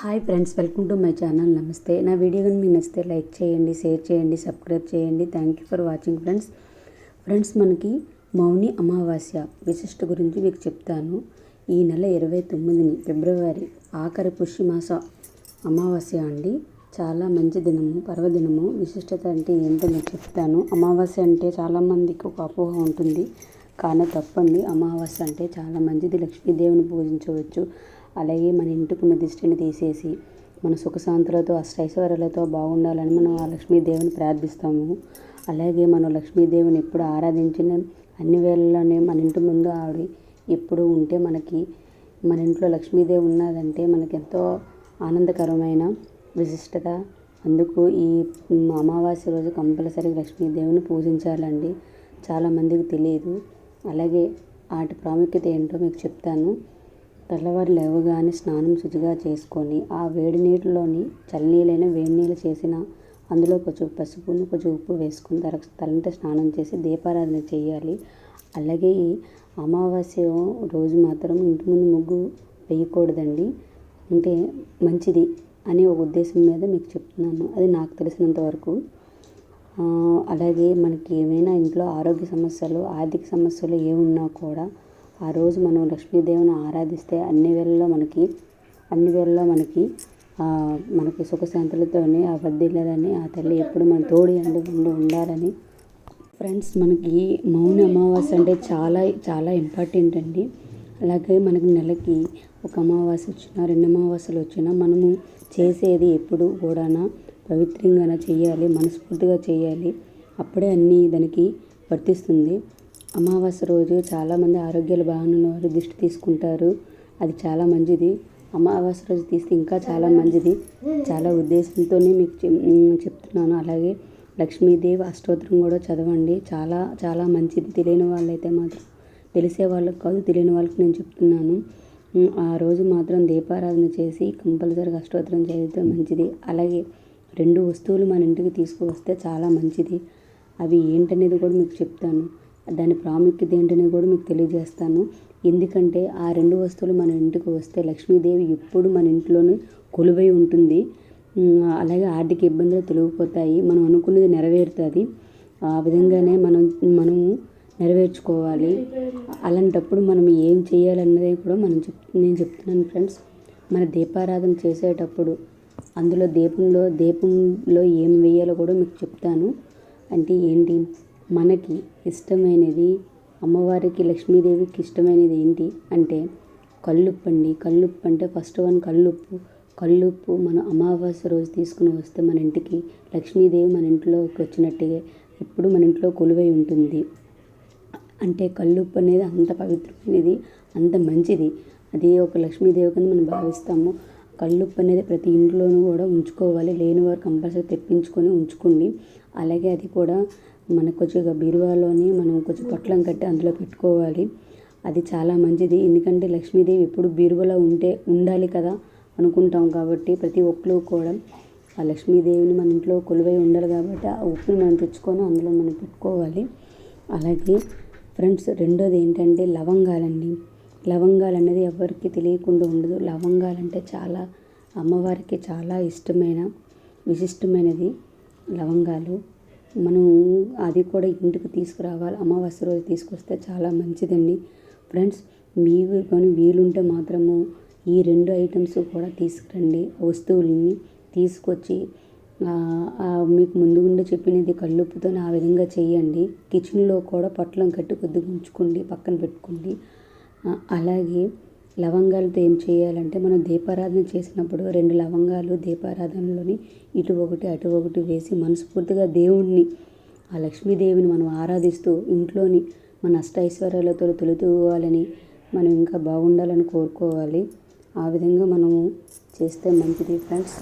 Hi friends, welcome to my channel. నమస్తే. నా video కానీ మీకు నచ్చితే లైక్ చేయండి, షేర్ చేయండి, సబ్స్క్రైబ్ చేయండి. Thank you for watching friends. మనకి మౌని అమావాస్య విశిష్ట గురించి మీకు చెప్తాను. ఈ నెల 29 ఫిబ్రవరి ఆఖరి పుష్యమాస అమావాస్య అండి. చాలా మంచి దినము, పర్వదినము. విశిష్టత అంటే ఏంటో మీకు చెప్తాను. అమావాస్య అంటే చాలామందికి ఒక అపోహ ఉంటుంది, కానీ తప్పండి. అమావాస్య అంటే చాలా మంచిది. లక్ష్మీదేవిని పూజించవచ్చు. అలాగే మన ఇంటికి ఉన్న దిష్టిని తీసేసి మన సుఖశాంతులతో అష్టైశ్వర్యాలతో బాగుండాలని మనం ఆ లక్ష్మీదేవిని ప్రార్థిస్తాము. అలాగే మనం లక్ష్మీదేవిని ఎప్పుడు ఆరాధించిన అన్ని వేళల్లోనే మన ఇంటి ముందు ఆవిడ ఎప్పుడు ఉంటే మనకి మన ఇంట్లో లక్ష్మీదేవి ఉన్నదంటే మనకి ఎంతో ఆనందకరమైన విశిష్టత. అందుకు ఈ అమావాస్య రోజు కంపల్సరీ లక్ష్మీదేవిని పూజించాలండి. చాలామందికి తెలియదు. అలాగే వాటి ప్రాముఖ్యత ఏంటో మీకు చెప్తాను. తెల్లవారు లేవగానే స్నానం శుచిగా చేసుకొని ఆ వేడి నీటిలోని చల్లనీళ్ళైనా వేడి నీళ్ళు చేసిన అందులో కొంచెం పసుపును కొంచెం ఉప్పు వేసుకొని తలంటే స్నానం చేసి దీపారాధన చేయాలి. అలాగే ఈ అమావాస్య రోజు మాత్రం ఇంటి ముందు ముగ్గు వేయకూడదండి. అంటే మంచిది అనే ఒక ఉద్దేశం మీద మీకు చెప్తున్నాను. అది నాకు తెలిసినంత వరకు. అలాగే మనకి ఏమైనా ఇంట్లో ఆరోగ్య సమస్యలు, ఆర్థిక సమస్యలు ఏమున్నా కూడా ఆ రోజు మనం లక్ష్మీదేవిని ఆరాధిస్తే అన్ని వేళల్లో మనకి సుఖశాంతులతోనే ఆ వర్ధిల్లాలని, ఆ తల్లి ఎప్పుడు మన తోడి ఉండి ఉండాలని. ఫ్రెండ్స్, మనకి మౌని అమావాస్య అంటే చాలా చాలా ఇంపార్టెంట్ అండి. అలాగే మనకి నెలకి ఒక అమావాస్య వచ్చినా 2 అమావాస్యలు వచ్చినా మనము చేసేది ఎప్పుడు కూడా పవిత్రంగా చేయాలి, మనస్ఫూర్తిగా చేయాలి. అప్పుడే అన్నీ దానికి వర్తిస్తుంది. అమావాస్య రోజు చాలామంది ఆరోగ్యాలు బాగున్న వారు దిష్టి తీసుకుంటారు. అది చాలా మంచిది. అమావాస్య రోజు తీస్తే ఇంకా చాలా మంచిది. చాలా ఉద్దేశంతోనే మీకు చెప్తున్నాను. అలాగే లక్ష్మీదేవి అష్టోత్తరం కూడా చదవండి. చాలా చాలా మంచిది. తెలియని వాళ్ళైతే మాత్రం, తెలిసే వాళ్ళకి కాదు, తెలియని వాళ్ళకి నేను చెప్తున్నాను. ఆ రోజు మాత్రం దీపారాధన చేసి కంపల్సరీగా అష్టోత్తరం చదివితే మంచిది. అలాగే 2 వస్తువులు మన ఇంటికి తీసుకువస్తే చాలా మంచిది. అవి ఏంటనేది కూడా మీకు చెప్తాను. దాని ప్రాముఖ్యత ఏంటనేది కూడా మీకు తెలియజేస్తాను. ఎందుకంటే ఆ 2 వస్తువులు మన ఇంటికి వస్తే లక్ష్మీదేవి ఎప్పుడు మన ఇంట్లోనే కొలువై ఉంటుంది. అలాగే ఆర్థిక ఇబ్బందులు తొలగిపోతాయి. మనం అనుకున్నది నెరవేరుతుంది. ఆ విధంగానే మనము నెరవేర్చుకోవాలి. అలాంటప్పుడు మనం ఏం చేయాలన్నది కూడా నేను చెప్తున్నాను ఫ్రెండ్స్. మన దీపారాధన చేసేటప్పుడు అందులో దీపంలో ఏం వేయాలో కూడా మీకు చెప్తాను. అంటే ఏంటి, మనకి ఇష్టమైనది, అమ్మవారికి లక్ష్మీదేవికి ఇష్టమైనది ఏంటి అంటే కల్లుప్పు అండి. కల్లుప్పు అంటే ఫస్ట్ వన్ కల్లుప్పు మనం అమావాస్య రోజు తీసుకుని వస్తే మన ఇంటికి లక్ష్మీదేవి మన ఇంట్లోకి వచ్చినట్టుగా ఎప్పుడు మన ఇంట్లో కొలువై ఉంటుంది. అంటే కల్లుప్పు అనేది అంత పవిత్రమైనది, అంత మంచిది. అది ఒక లక్ష్మీదేవి కింద మనం భావిస్తాము. కల్లుప్పు అనేది ప్రతి ఇంట్లోనూ కూడా ఉంచుకోవాలి. లేని వారు కంపల్సరీ తెప్పించుకొని ఉంచుకోండి. అలాగే అది కూడా మనకు కొంచెం బీరువాలోని మనం కొంచెం పొట్లం కట్టి అందులో పెట్టుకోవాలి. అది చాలా మంచిది. ఎందుకంటే లక్ష్మీదేవి ఎప్పుడు బీరువాలో ఉండాలి కదా అనుకుంటాం. కాబట్టి ప్రతి ఒక్కరు కూడా ఆ లక్ష్మీదేవిని మన ఇంట్లో కొలువై ఉండాలి. కాబట్టి ఆ ఉప్పుని మనం తెచ్చుకొని అందులో మనం పెట్టుకోవాలి. అలాగే ఫ్రెండ్స్, రెండోది ఏంటంటే లవంగాలండి. లవంగాలు అనేది ఎవరికి తెలియకుండా ఉండదు. లవంగాలంటే చాలా అమ్మవారికి చాలా ఇష్టమైన విశిష్టమైనది లవంగాలు. మనం అది కూడా ఇంటికి తీసుకురావాలి. అమావాస్య రోజు తీసుకొస్తే చాలా మంచిదండి. ఫ్రెండ్స్, మీరు కానీ వీలుంటే మాత్రము ఈ 2 ఐటమ్స్ కూడా తీసుకురండి. వస్తువులని తీసుకొచ్చి మీకు ముందుగుండా చెప్పినది కల్లుప్పుతో ఆ విధంగా చేయండి. కిచెన్లో కూడా పొట్లం కట్టి కొద్దిగా ఉంచుకోండి, పక్కన పెట్టుకోండి. అలాగే లవంగాలతో ఏం చేయాలంటే మనం దీపారాధన చేసినప్పుడు 2 లవంగాలు దీపారాధనలోని ఇటు ఒకటి అటు ఒకటి వేసి మనస్ఫూర్తిగా దేవుణ్ణి, ఆ లక్ష్మీదేవిని మనం ఆరాధిస్తూ ఇంట్లోని మన అష్టైశ్వర్యాలతో తొలతూగాలని, మనం ఇంకా బాగుండాలని కోరుకోవాలి. ఆ విధంగా మనము చేస్తే మంచిది ఫ్రెండ్స్.